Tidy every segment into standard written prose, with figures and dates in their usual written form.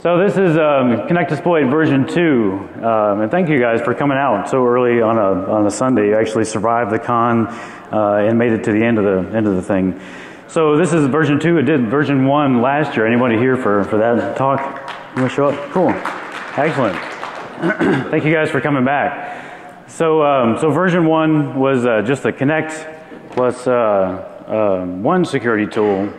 So this is Kinectasploit version 2, and thank you guys for coming out so early on a Sunday. You actually survived the con and made it to the end of the thing. So this is version 2. It did version 1 last year. Anybody here for that talk? You want to show up? Cool, excellent. Thank you guys for coming back. So so version 1 was just the Kinect plus 1 security tool,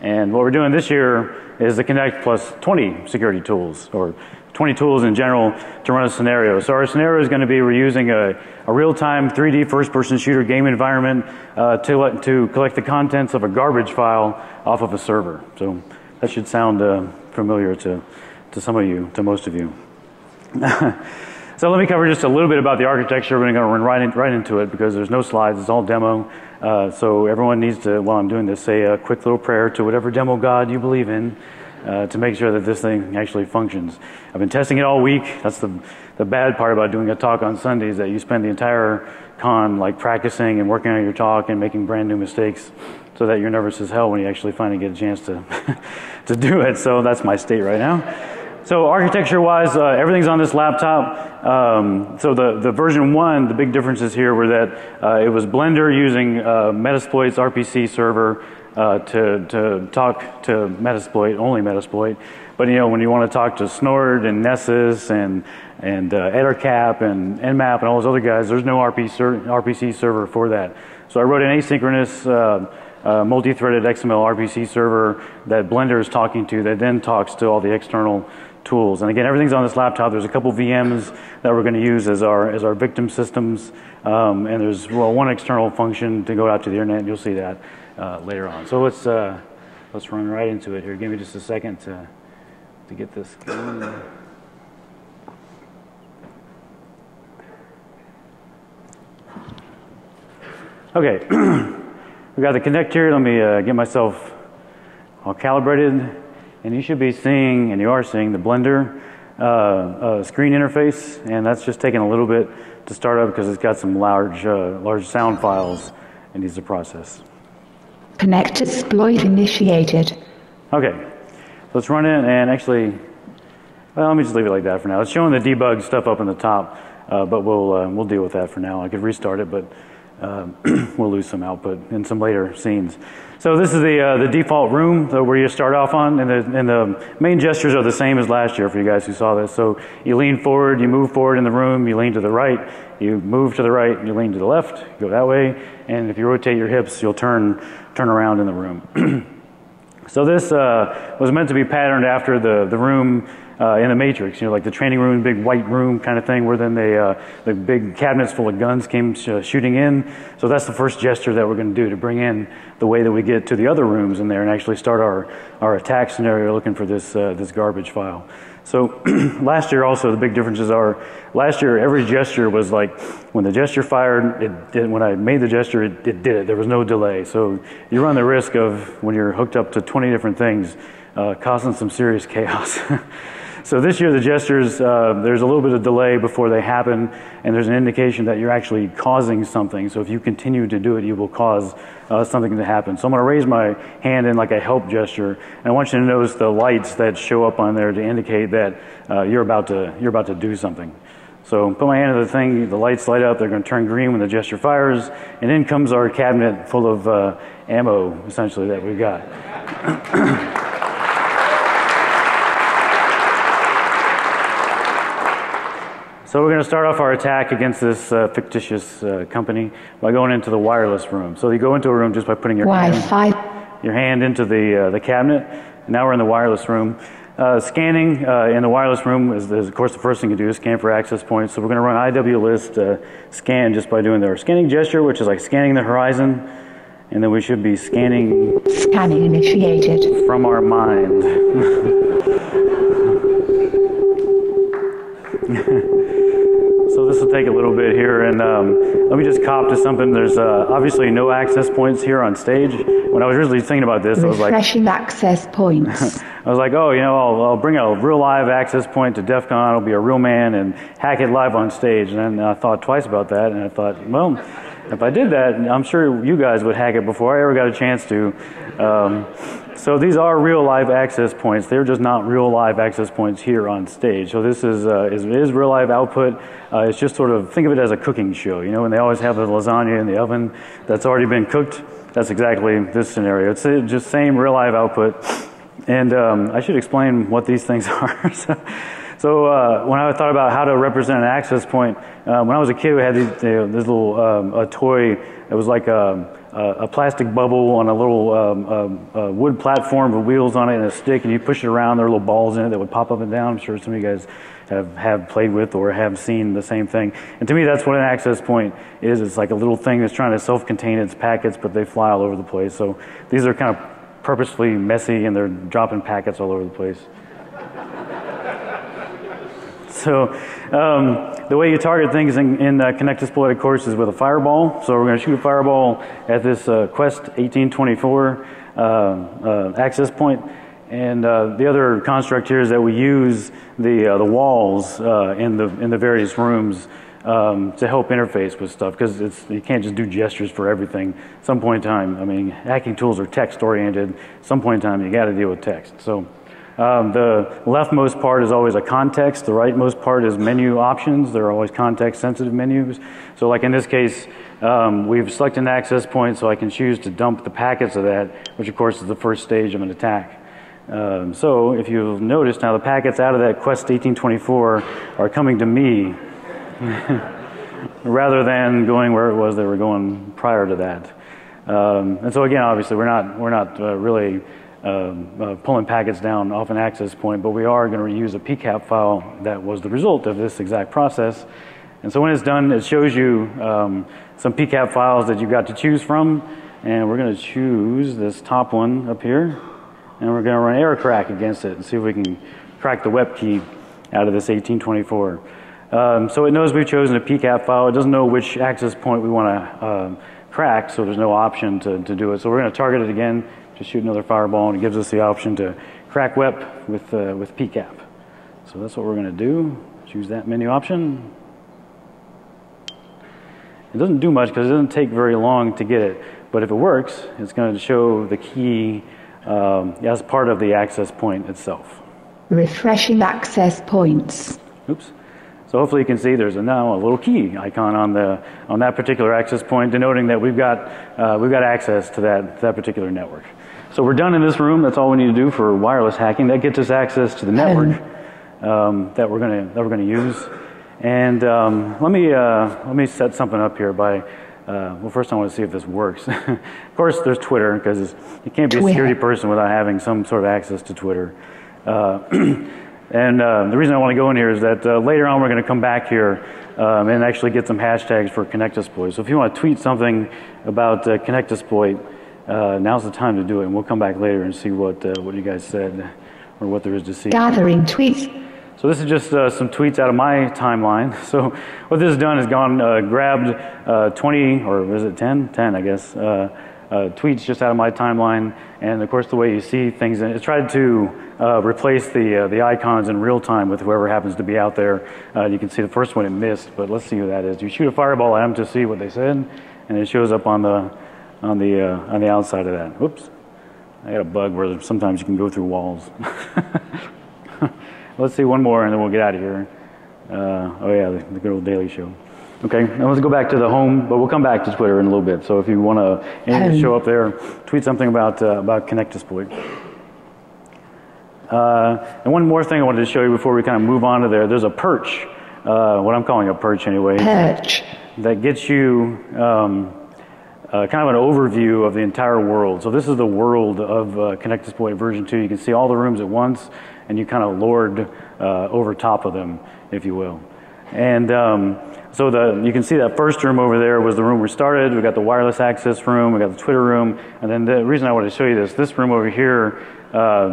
and what we're doing this year is the Kinect plus 20 security tools, or 20 tools in general to run a scenario. So our scenario is going to be we're using a real-time 3D first-person shooter game environment to collect the contents of a garbage file off of a server. So that should sound familiar to some of you, to most of you. So let me cover just a little bit about the architecture. We're going to run right into it because there's no slides. It's all demo. So everyone needs to, while I'm doing this, say a quick little prayer to whatever demo god you believe in to make sure that this thing actually functions. I've been testing it all week. That's the bad part about doing a talk on Sundays, that you spend the entire con like practicing and working on your talk and making brand new mistakes so that you're nervous as hell when you actually finally get a chance to, to do it. So that's my state right now. So architecture-wise, everything's on this laptop. So the version 1, the big differences here were that it was Blender using Metasploit's RPC server to talk to Metasploit, only Metasploit. But you know, when you want to talk to Snort and Nessus and Ettercap and Nmap and all those other guys, there's no RPC server for that. So I wrote an asynchronous multi-threaded XML RPC server that Blender is talking to, that then talks to all the external tools. And again, everything's on this laptop. There's a couple VMs that we're going to use as our victim systems, and there's one external function to go out to the internet. And you'll see that later on. So let's run right into it here. Give me just a second to get this going. Okay, we got the Kinect here. Let me get myself all calibrated. And you should be seeing, and you are seeing, the Blender screen interface, and that's just taking a little bit to start up because it's got some large sound files it needs to process. Kinectasploit initiated. Okay, let's run it, and actually, well, let me just leave it like that for now. It's showing the debug stuff up in the top, but we'll deal with that for now. I could restart it, but we'll lose some output in some later scenes. So this is the default room where you start off on, and the main gestures are the same as last year for you guys who saw this. So you lean forward, you move forward in the room, you lean to the right, you move to the right, you lean to the left, go that way, and if you rotate your hips, you'll turn around in the room. So this was meant to be patterned after the room in the Matrix, you know, like the training room, big white room kind of thing, where then the big cabinets full of guns came shooting in. So that's the first gesture that we're going to do to bring in the way that we get to the other rooms in there and actually start our attack scenario looking for this garbage file. So last year also, the big differences are, last year every gesture was like, when the gesture fired, when I made the gesture, it did it. There was no delay. So you run the risk of, when you're hooked up to 20 different things, causing some serious chaos. So this year the gestures, there's a little bit of delay before they happen, and there's an indication that you're actually causing something. So if you continue to do it, you will cause something to happen. So I'm going to raise my hand in like a help gesture, and I want you to notice the lights that show up on there to indicate that you're about to do something. So put my hand to the thing, the lights light up, they're going to turn green when the gesture fires, and in comes our cabinet full of ammo, essentially, that we've got. So we're going to start off our attack against this fictitious company by going into the wireless room. So you go into a room just by putting your hand into the cabinet. And now we're in the wireless room. Scanning in the wireless room is of course the first thing you do is scan for access points. So we're going to run IWList scan just by doing our scanning gesture, which is like scanning the horizon. And then we should be scanning initiated from our mind. So this will take a little bit here, and let me just cop to something. There's obviously no access points here on stage. When I was originally thinking about this, I was like, refreshing access points. I was like, oh, you know, I'll bring a real live access point to DEF CON, I'll be a real man and hack it live on stage. And then I thought twice about that, and I thought, well, if I did that, I'm sure you guys would hack it before I ever got a chance to. So these are real live access points. They're just not real live access points here on stage. So this is real live output. It's just sort of, think of it as a cooking show. You know, when they always have the lasagna in the oven that's already been cooked, that's exactly this scenario. It's just same real live output. And I should explain what these things are. So when I thought about how to represent an access point, when I was a kid, we had this little a toy. It was like a plastic bubble on a little wood platform with wheels on it and a stick, and you push it around. There were little balls in it that would pop up and down. I'm sure some of you guys have played with or have seen the same thing. And to me, that's what an access point is. It's like a little thing that's trying to self-contain its packets, but they fly all over the place. So these are kind of purposefully messy, and they're dropping packets all over the place. So the way you target things in Kinect-Exploit, of course, is with a fireball. So we're going to shoot a fireball at this Quest 1824 access point. And the other construct here is that we use the walls in the various rooms to help interface with stuff, because you can't just do gestures for everything. At some point in time, I mean, hacking tools are text-oriented. At some point in time, you got to deal with text. So the leftmost part is always a context. The rightmost part is menu options. They're always context-sensitive menus. So like in this case, we've selected an access point, so I can choose to dump the packets of that, which of course is the first stage of an attack. So if you'll notice now, the packets out of that Quest 1824 are coming to me rather than going where it was they were going prior to that. And so again, obviously, we're not really pulling packets down off an access point, but we are going to reuse a PCAP file that was the result of this exact process. And so when it's done, it shows you some PCAP files that you've got to choose from, and we're going to choose this top one up here, and we're going to run error crack against it and see if we can crack the web key out of this 1824. So it knows we've chosen a PCAP file. It doesn't know which access point we want to crack, so there's no option to do it. So we're going to target it again, just shoot another fireball, and it gives us the option to crack web with PCAP. So that's what we're going to do. Choose that menu option. It doesn't do much because it doesn't take very long to get it, but if it works, it's going to show the key as part of the access point itself. Refreshing access points. Oops. So hopefully you can see there's now a little key icon on that particular access point, denoting that we've got access to that particular network. So we're done in this room. That's all we need to do for wireless hacking. That gets us access to the network that we're going to use. And let me set something up here by. Well, first I want to see if this works. Of course, there's Twitter, because you can't be a security person without having some sort of access to Twitter. And the reason I want to go in here is that later on we're going to come back here and actually get some hashtags for Kinect-Exploit. So if you want to tweet something about Kinect-Exploit, now's the time to do it. And we'll come back later and see what you guys said or what there is to see. Gathering tweets. So this is just some tweets out of my timeline. So what this has done is grabbed 20, or is it 10? 10, I guess, tweets just out of my timeline. And of course, the way you see things, and it tried to replace the icons in real time with whoever happens to be out there. You can see the first one it missed, but let's see who that is. You shoot a fireball at them to see what they said, and it shows up on the outside of that. Whoops, I got a bug where sometimes you can go through walls. Let's see one more, and then we'll get out of here. Oh yeah, the good old Daily Show. Okay, now let's go back to the home, but we'll come back to Twitter in a little bit. So if you want to show up there, tweet something about Kinect-Exploit. And one more thing I wanted to show you before we kind of move on to there. There's a perch, what I'm calling a perch anyway. Perch. That gets you kind of an overview of the entire world. So this is the world of Kinect-Exploit version 2. You can see all the rooms at once, and you kind of lord over top of them, if you will. And so you can see that first room over there was the room we started. We got the wireless access room, we got the Twitter room, and then the reason I wanted to show you this room over here,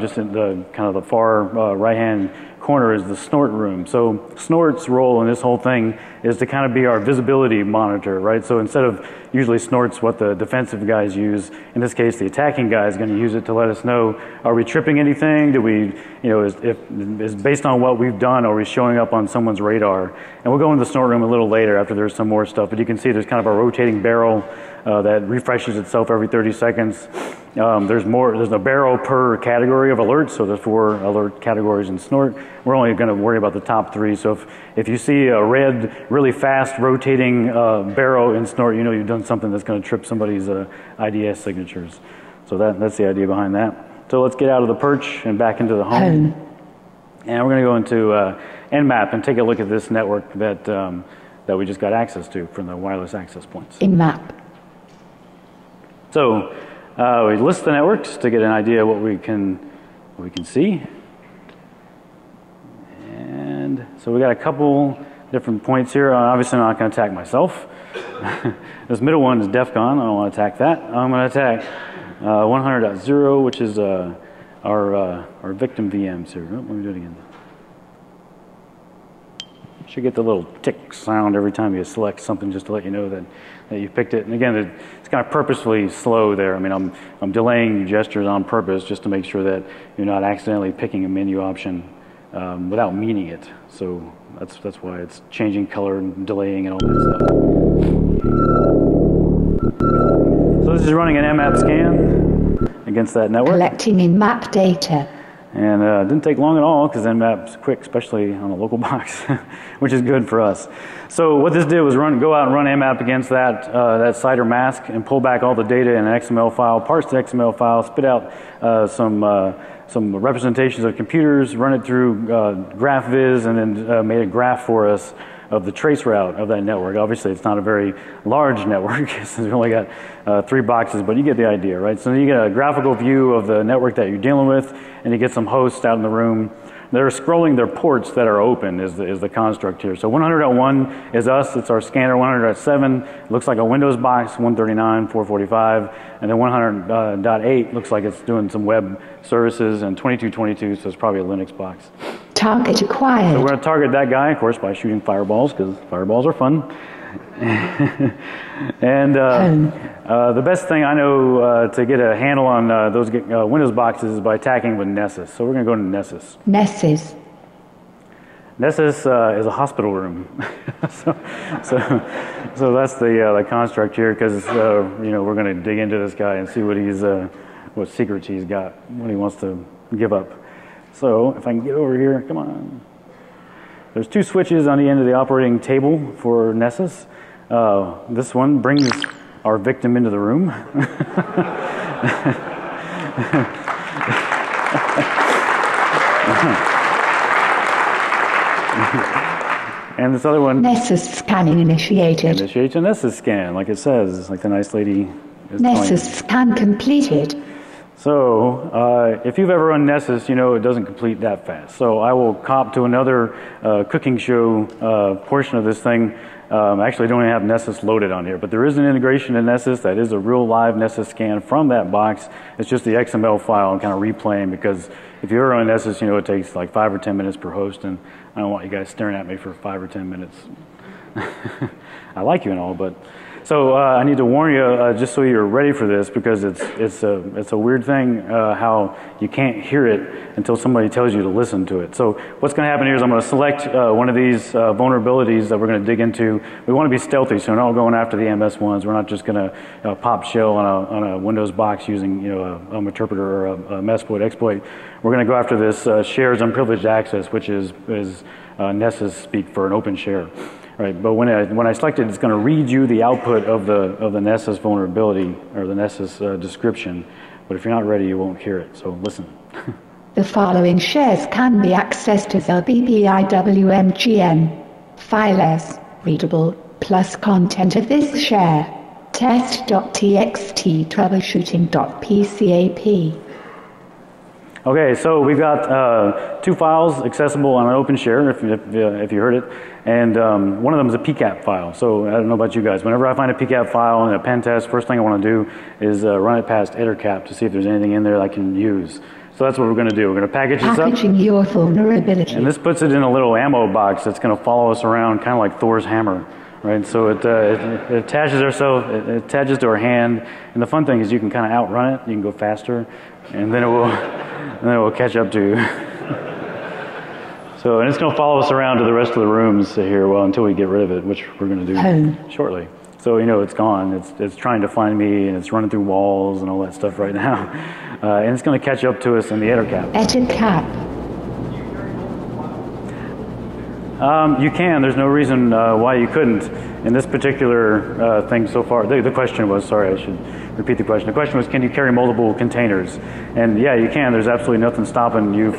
just in the kind of the far right-hand corner, is the snort room. So snort's role in this whole thing is to kind of be our visibility monitor, right? So instead of usually snort's what the defensive guys use, in this case the attacking guy is going to use it to let us know, are we tripping anything? Do we, is based on what we've done, are we showing up on someone's radar? And we'll go into the snort room a little later after there's some more stuff, but you can see there's kind of a rotating barrel that refreshes itself every 30 seconds. There's a barrel per category of alerts, so there's 4 alert categories in Snort. We're only going to worry about the top 3. So if you see a red, really fast rotating barrel in Snort, you know you've done something that's going to trip somebody's IDS signatures. So that's the idea behind that. So let's get out of the perch and back into the home. And we're going to go into Nmap and take a look at this network that we just got access to from the wireless access points. Nmap. So we list the networks to get an idea of what we can see. And so we got a couple different points here. Obviously, I'm not going to attack myself. This middle one is DEF CON. I don't want to attack that. I'm going to attack 100.0, which is our victim VMs here. Oh, let me do it again. You should get the little tick sound every time you select something, just to let you know that you picked it. And again, it's kind of purposefully slow there. I mean, I'm delaying gestures on purpose just to make sure that you're not accidentally picking a menu option without meaning it. So that's why it's changing color and delaying and all that stuff. So this is running an Nmap scan against that network. Collecting Nmap data. And it didn't take long at all, because Nmap's quick, especially on a local box, which is good for us. So what this did was go out and run Nmap against that CIDR mask and pull back all the data in an XML file, parse the XML file, spit out some representations of computers, run it through GraphViz, and then made a graph for us of the trace route of that network. Obviously, it's not a very large network, since we only got 3 boxes, but you get the idea, right? So you get a graphical view of the network that you're dealing with, and you get some hosts out in the room. They're scrolling their ports that are open is the construct here. So 100.1 is us, it's our scanner. 100.7 looks like a Windows box, 139, 445, and then 100.8 looks like it's doing some web services, and 2222, so it's probably a Linux box. Target acquired. So we're going to target that guy, of course, by shooting fireballs, because fireballs are fun. And the best thing I know to get a handle on those Windows boxes is by attacking with Nessus. So we're going to go into Nessus. Nessus. Nessus is a hospital room. so that's the construct here, because we're going to dig into this guy and see what secrets he's got, what he wants to give up. So if I can get over here, come on. There's 2 switches on the end of the operating table for Nessus. This one brings our victim into the room. And this other one. Nessus scanning initiated. Initiate a Nessus scan, like it says, like the nice lady is Nessus scan completed. So if you've ever run Nessus, you know it doesn't complete that fast. So I will cop to another cooking show portion of this thing. Actually, I don't even have Nessus loaded on here, but there is an integration in Nessus that is a real live Nessus scan from that box. It's just the XML file and kind of replaying, because if you ever run Nessus, you know it takes like 5 or 10 minutes per host, and I don't want you guys staring at me for 5 or 10 minutes. I like you and all, but... So I need to warn you, just so you're ready for this, because it's a weird thing how you can't hear it until somebody tells you to listen to it. So what's going to happen here is I'm going to select one of these vulnerabilities that we're going to dig into. We want to be stealthy, so we're not going after the MS ones. We're not just going to pop shell on a Windows box using a interpreter or a Mesploit exploit. We're going to go after this shares unprivileged access, which is Nessus speak for an open share. Right, but when I select it, it's going to read you the output of the Nessus vulnerability, or the Nessus description. But if you're not ready, you won't hear it. So listen. The following shares can be accessed as LBPIWMGN. File as readable, plus content of this share. Test.txt troubleshooting.pcap. Okay, so we've got 2 files accessible on an open share, if you heard it, and one of them is a PCAP file. So I don't know about you guys, whenever I find a PCAP file in a pen test, first thing I want to do is run it past EtherCap to see if there's anything in there I can use. So that's what we're going to do. We're going to package this up. Packaging your vulnerability. And this puts it in a little ammo box that's going to follow us around, kind of like Thor's hammer. Right, so it attaches to our hand, and the fun thing is you can kind of outrun it. You can go faster, and then it will catch up to you. So, and it's going to follow us around to the rest of the rooms here, well, until we get rid of it, which we're going to do shortly. So you know it's gone. It's trying to find me, and it's running through walls and all that stuff right now. And it's going to catch up to us in the EtherCap. You can. There's no reason why you couldn't. In this particular thing so far, the question was, sorry, I should repeat the question. The question was, can you carry multiple containers? And yeah, you can. There's absolutely nothing stopping you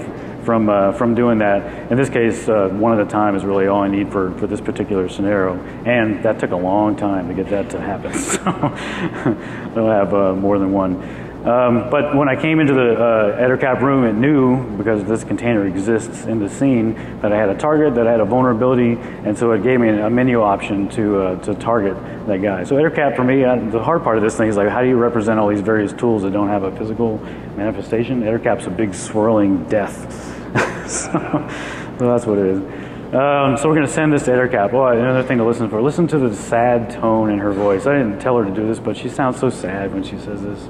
from doing that. In this case, one at a time is really all I need for this particular scenario. And that took a long time to get that to happen. So I'll have more than one. But when I came into the EtherCap room, it knew, because this container exists in the scene, that I had a target, that I had a vulnerability, and so it gave me a menu option to target that guy. So EtherCap for me, the hard part of this thing is like, how do you represent all these various tools that don't have a physical manifestation? EtherCap's a big swirling death. So that's what it is. So we're going to send this to EtherCap. Oh, another thing to listen for. Listen to the sad tone in her voice. I didn't tell her to do this, but she sounds so sad when she says this.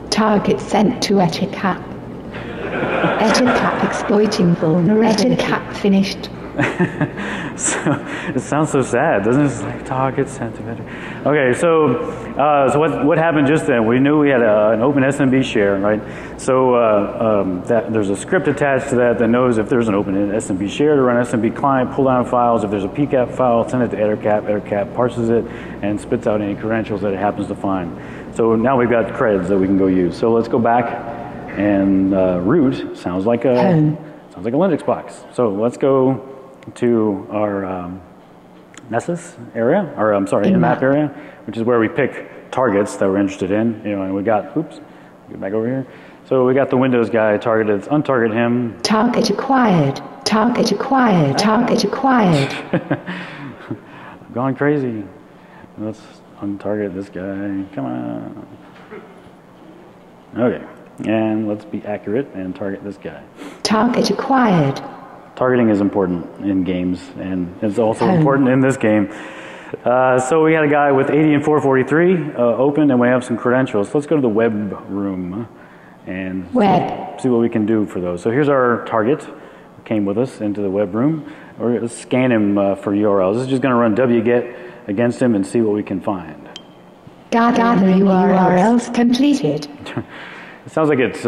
Target sent to EtherCap. EtherCap exploiting vulnerability. EtherCap finished. So it sounds so sad, doesn't it? It's like target sent to EtherCap. Okay, so what happened just then? We knew we had an open SMB share, right? So that there's a script attached to that knows if there's an open SMB share to run SMB client, pull down files. If there's a PCAP file, send it to EtherCap. EtherCap parses it and spits out any credentials that it happens to find. So now we've got creds that we can go use. So let's go back and root sounds like a Linux box. So let's go to our Nessus area, or I'm sorry, in-map area, which is where we pick targets that we're interested in. You know, and we got, oops, get back over here. So we got the Windows guy targeted. Let's untarget him. Target acquired. Target acquired. Target acquired. I'm going crazy. Let's untarget this guy. Come on. Okay, and let's be accurate and target this guy. Target acquired. Targeting is important in games, and it's also important in this game. So we had a guy with 80 and 443 open, and we have some credentials. So let's go to the web room and see what we can do for those. So here's our target who came with us into the web room. We're going to scan him for URLs. This is just going to run wget against him and see what we can find. Gather URLs completed. It sounds like it's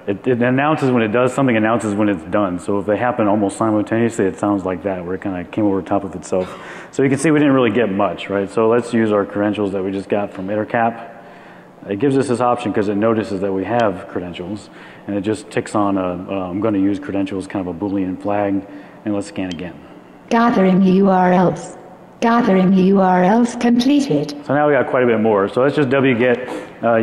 it announces when it does something, announces when it's done. So if they happen almost simultaneously, it sounds like that, where it kind of came over top of itself. So you can see we didn't really get much, right? So let's use our credentials that we just got from EtherCap. It gives us this option because it notices that we have credentials, and it just ticks on I'm going to use credentials, kind of a Boolean flag, and let's scan again. Gathering URLs. Gathering URLs completed. So now we got quite a bit more. So let's just wget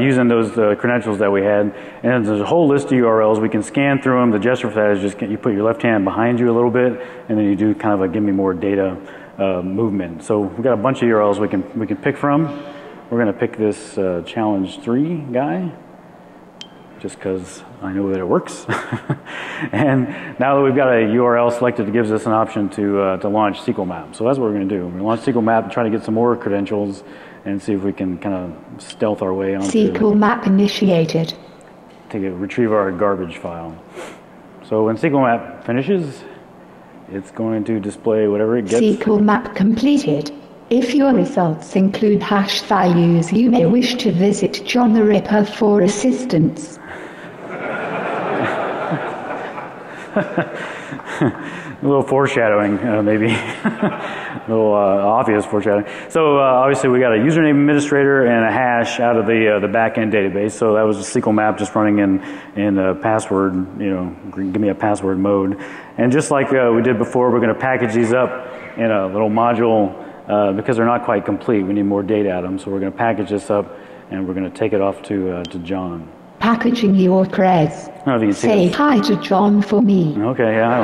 using those credentials that we had. And there's a whole list of URLs. We can scan through them. The gesture for that is just you put your left hand behind you a little bit, and then you do kind of a give me more data movement. So we've got a bunch of URLs we can pick from. We're going to pick this challenge 3 guy, just because I know that it works. And now that we've got a URL selected, it gives us an option to launch SQL Map. So that's what we're going to do. We're going to launch SQL Map and try to get some more credentials and see if we can kind of stealth our way onto SQL Map initiated. To retrieve our garbage file. So when SQL Map finishes, it's going to display whatever it gets. SQL Map completed. If your results include hash values, you may wish to visit John the Ripper for assistance. A little foreshadowing, maybe. A little obvious foreshadowing. So obviously we got a username administrator and a hash out of the back-end database. So that was a SQL map just running in a password, you know, give me a password mode. And just like we did before, we're going to package these up in a little module because they're not quite complete. We need more data out of them. So we're going to package this up and we're going to take it off to John. Packaging your creds. I don't know if you can see Say this. hi to John for me. Okay, yeah, I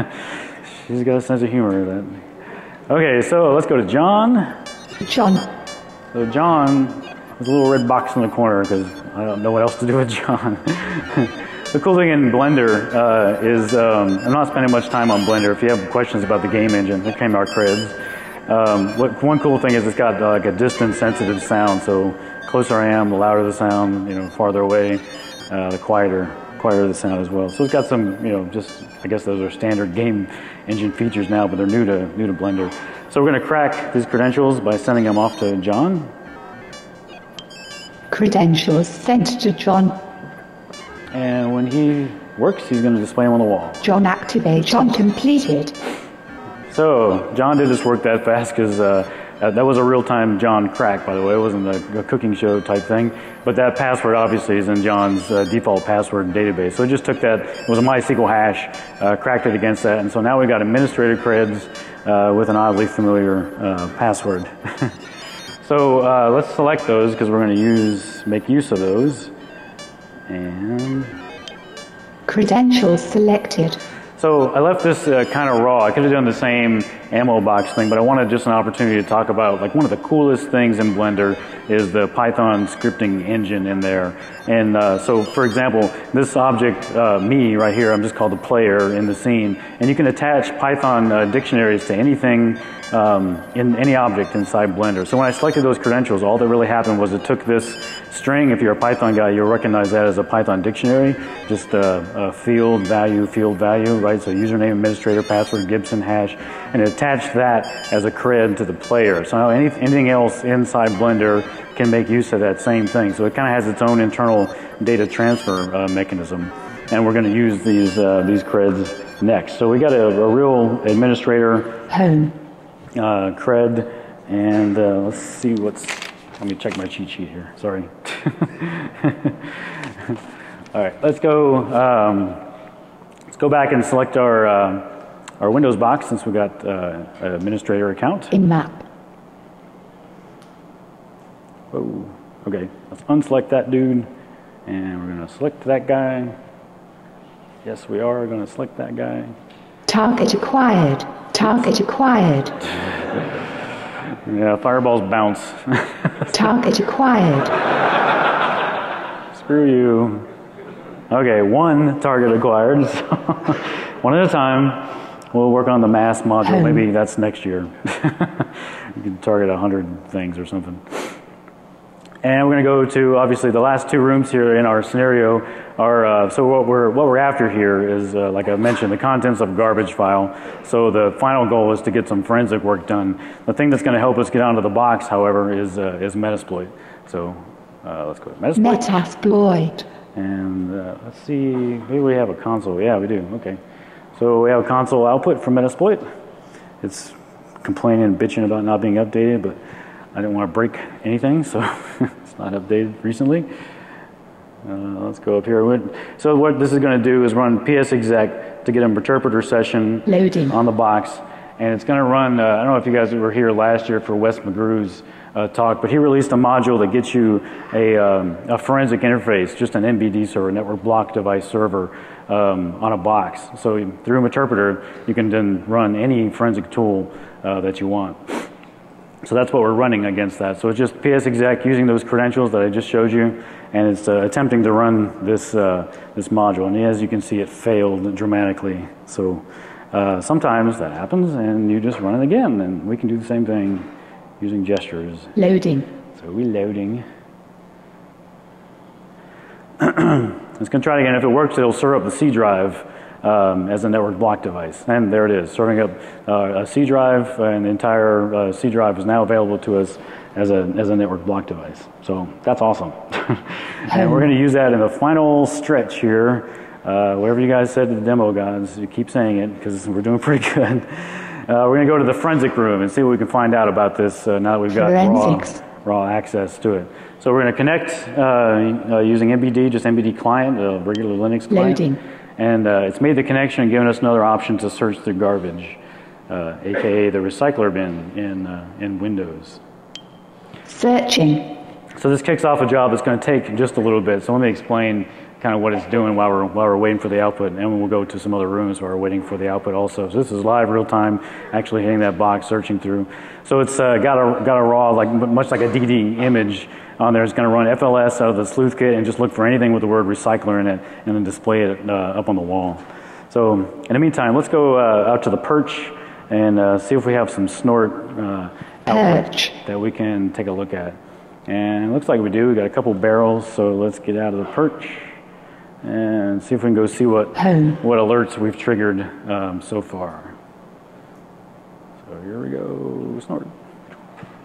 will. She's got a sense of humor. That. Okay, so let's go to John. John. So John has a little red box in the corner because I don't know what else to do with John. The cool thing in Blender is I'm not spending much time on Blender. If you have questions about the game engine, here came our creds. One cool thing is it's got like a distance sensitive sound. So closer I am, the louder the sound, you know, farther away. the quieter the sound as well. So it's got some, just I guess those are standard game engine features now, but they're new to Blender. So we're going to crack these credentials by sending them off to John. Credentials sent to John. And when he works, he's going to display them on the wall. John activate. John completed. So John did this work that fast because that was a real-time John crack, by the way. It wasn't a cooking show type thing. But that password obviously is in John's default password database. So it just took that, it was a MySQL hash, cracked it against that. And so now we've got administrator creds with an oddly familiar password. So let's select those because we're going to make use of those. And credentials selected. So I left this kind of raw. I could have done the same ammo box thing, but I wanted just an opportunity to talk about, like, one of the coolest things in Blender is the Python scripting engine in there. And so, for example, this object, me right here, I'm just called the player in the scene, and you can attach Python dictionaries to anything in any object inside Blender. So when I selected those credentials, all that really happened was it took this string. If you're a Python guy, you'll recognize that as a Python dictionary, just a field value, right? So username, administrator, password, Gibson hash, and it attached that as a cred to the player. So now anything else inside Blender can make use of that same thing. So it kind of has its own internal data transfer mechanism. And we're going to use these creds next. So we got a real administrator home cred, and let's see let me check my cheat sheet here. Sorry. All right, let's go back and select our Windows box since we got an administrator account. In map. Whoa. Okay, let's unselect that dude, and we're going to select that guy. Yes, we are going to select that guy. Target acquired. Target acquired. Yeah, fireballs bounce. Target acquired. Screw you. Okay, one target acquired. So one at a time. We'll work on the mass module. Maybe that's next year. You can target 100 things or something. And we're going to go to, obviously, the last two rooms here in our scenario are, so what we're after here is, like I mentioned, the contents of a garbage file. So the final goal is to get some forensic work done. The thing that's going to help us get onto the box, however, is Metasploit. So let's go to Metasploit. Metasploit. And let's see, maybe we have a console. Yeah, we do. Okay. So we have a console output from Metasploit. It's complaining and bitching about not being updated, but I didn't want to break anything, so it's not updated recently. Let's go up here. So what this is going to do is run psexec to get an interpreter session loading on the box. And it's going to run, I don't know if you guys were here last year for Wes McGrew's talk, but he released a module that gets you a forensic interface, just an NBD server, network block device server, on a box. So through an interpreter, you can then run any forensic tool that you want. So that's what we're running against that. So it's just psexec using those credentials that I just showed you, and it's attempting to run this this module. And as you can see, it failed dramatically. So sometimes that happens, and you just run it again, and we can do the same thing using gestures. Loading. So we're loading. Let's go try it again. If it works, it'll serve up the C drive as a network block device. And there it is, serving up a C drive, and the entire C drive is now available to us as a network block device. So that's awesome. And we're going to use that in the final stretch here. Whatever you guys said to the demo guys, you keep saying it because we're doing pretty good. We're going to go to the forensic room and see what we can find out about this now that we've got raw access to it. So we're going to connect using MBD, just MBD client, a regular Linux client. Loading. And it's made the connection and given us another option to search through garbage, aka the recycler bin in Windows. Searching. So this kicks off a job that's going to take just a little bit. So let me explain kind of what it's doing while we're waiting for the output, and then we'll go to some other rooms while we're waiting for the output also. So this is live, real time, actually hitting that box, searching through. So it's got a raw, like much like a DD image on there. It's going to run FLS out of the sleuth kit and just look for anything with the word recycler in it, and then display it up on the wall. So in the meantime, let's go out to the perch and see if we have some snort output that we can take a look at. And it looks like we do. We got a couple barrels, so let's get out of the perch. and see if we can go see what alerts we've triggered so far. So here we go. Snort.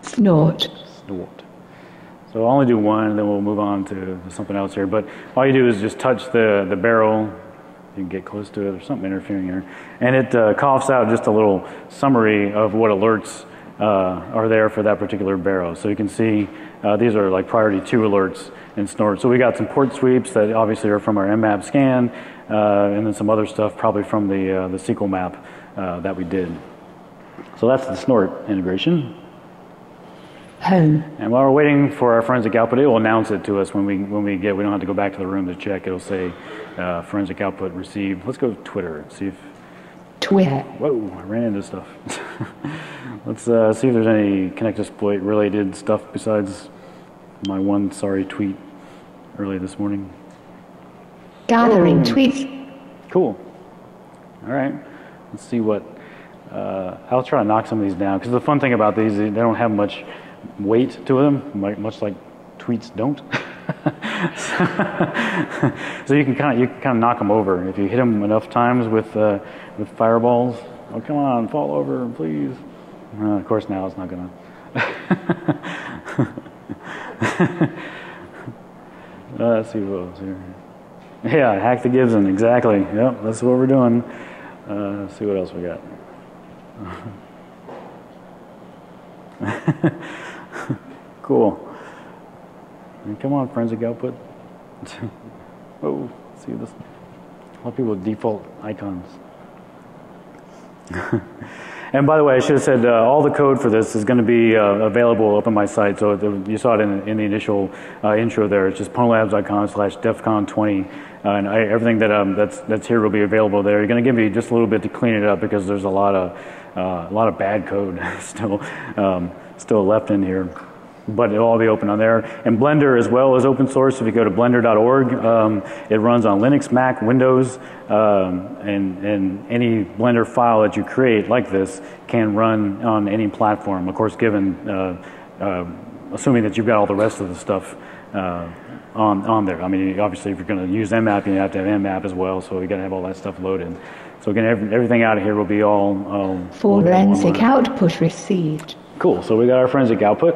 Snort. Snort. So I'll only do one, and then we'll move on to something else here. But all you do is just touch the barrel. You can get close to it. There's something interfering here. And it coughs out just a little summary of what alerts are there for that particular barrel. So you can see these are like priority 2 alerts in Snort. So we got some port sweeps that obviously are from our mmap scan, and then some other stuff probably from the SQL map that we did. So that's the Snort integration. Home. And while we're waiting for our forensic output, it will announce it to us when we get. We don't have to go back to the room to check. It'll say forensic output received. Let's go to Twitter and see if. Twitter. Whoa! I ran into stuff. Let's see if there's any Kinectasploit related stuff besides my one sorry tweet early this morning. Gathering tweets. Cool. All right. Let's see what. I'll try to knock some of these down because the fun thing about these, they don't have much weight to them, much like tweets don't. So you can kind of knock them over if you hit them enough times with fireballs. Oh, come on, fall over, please. Of course, now it's not gonna. Let's see what else here. Yeah, hack the Gibson, exactly. Yep, that's what we're doing. Let's see what else we got. Cool. And come on, forensic output. Oh, see this. A lot of people with default icons. And by the way, I should have said all the code for this is going to be available up on my site. So you saw it in the initial intro there. It's just ponolabs.com/defcon20, and everything that's here will be available there. You're going to give me just a little bit to clean it up because there's a lot of bad code still left in here. But it'll all be open on there. And Blender as well is open source. If you go to blender.org, it runs on Linux, Mac, Windows, and any Blender file that you create like this can run on any platform. Of course, given assuming that you've got all the rest of the stuff on there. I mean, obviously, if you're going to use mmap, you have to have mmap as well. So you got to have all that stuff loaded. So again, everything out of here will be all forensic output received. Cool. So we got our forensic output.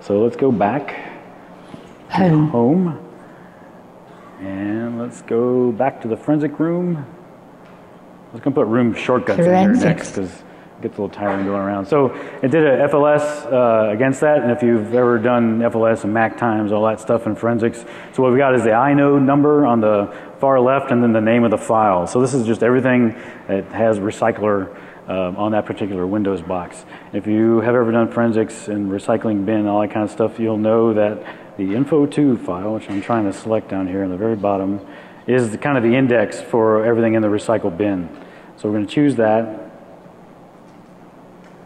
So let's go back to home, and let's go back to the forensic room. Let's go put room shortcuts in here next because it gets a little tiring going around. So it did a FLS against that, and if you've ever done FLS and Mac times, all that stuff in forensics. So what we got is the inode number on the far left, and then the name of the file. So this is just everything that has recycler on that particular Windows box. If you have ever done forensics and recycling bin, all that kind of stuff, you'll know that the info2 file, which I'm trying to select down here in the very bottom, is kind of the index for everything in the recycle bin. So we're going to choose that.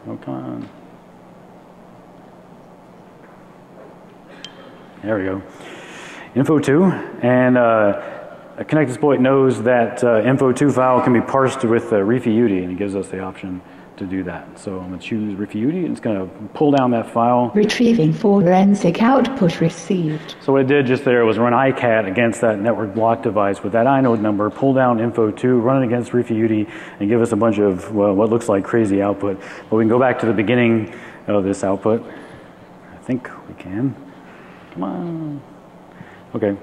Oh, come on. There we go. Info2, and Kinectasploit knows that info2 file can be parsed with refiuti, and it gives us the option to do that. So I'm going to choose refiuti, and it's going to pull down that file. Retrieving forensic output received. So what it did just there was run icat against that network block device with that inode number, pull down info2, run it against refiuti, and give us a bunch of what looks like crazy output. But we can go back to the beginning of this output. I think we can. Come on. Okay.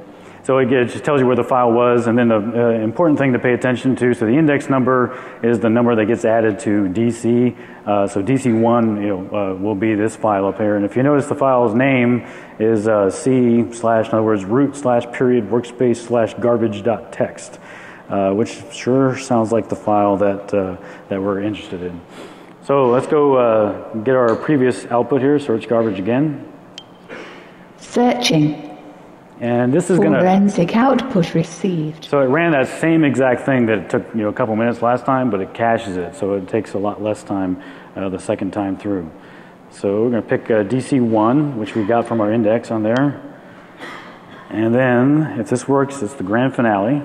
So it just tells you where the file was, and then the important thing to pay attention to, so the index number is the number that gets added to DC. So DC1 will be this file up here. And if you notice, the file's name is C/ in other words, root/period workspace /garbage.txt, which sure sounds like the file that we're interested in. So let's go get our previous output here, search garbage again. Searching. And this is going to forensic output received. So it ran that same exact thing that it took a couple minutes last time, but it caches it, so it takes a lot less time the second time through. So we're going to pick DC1, which we got from our index on there, and then if this works, it's the grand finale.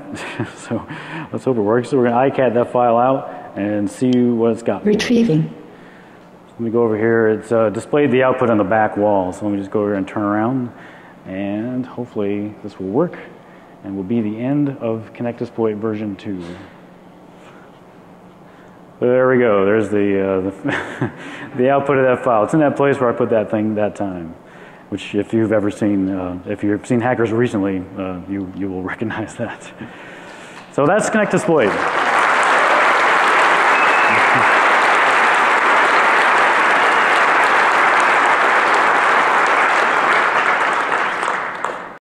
So let's hope it works. So we're going to icat that file out and see what it's got. Retrieving. So let me go over here. It's displayed the output on the back wall. So let me just go over here and turn around. And hopefully this will work. and will be the end of Kinectasploit version 2. There we go. There's the the output of that file. It's in that place where I put that thing that time, which if you've ever seen, if you've seen hackers recently, you will recognize that. So that's Kinectasploit.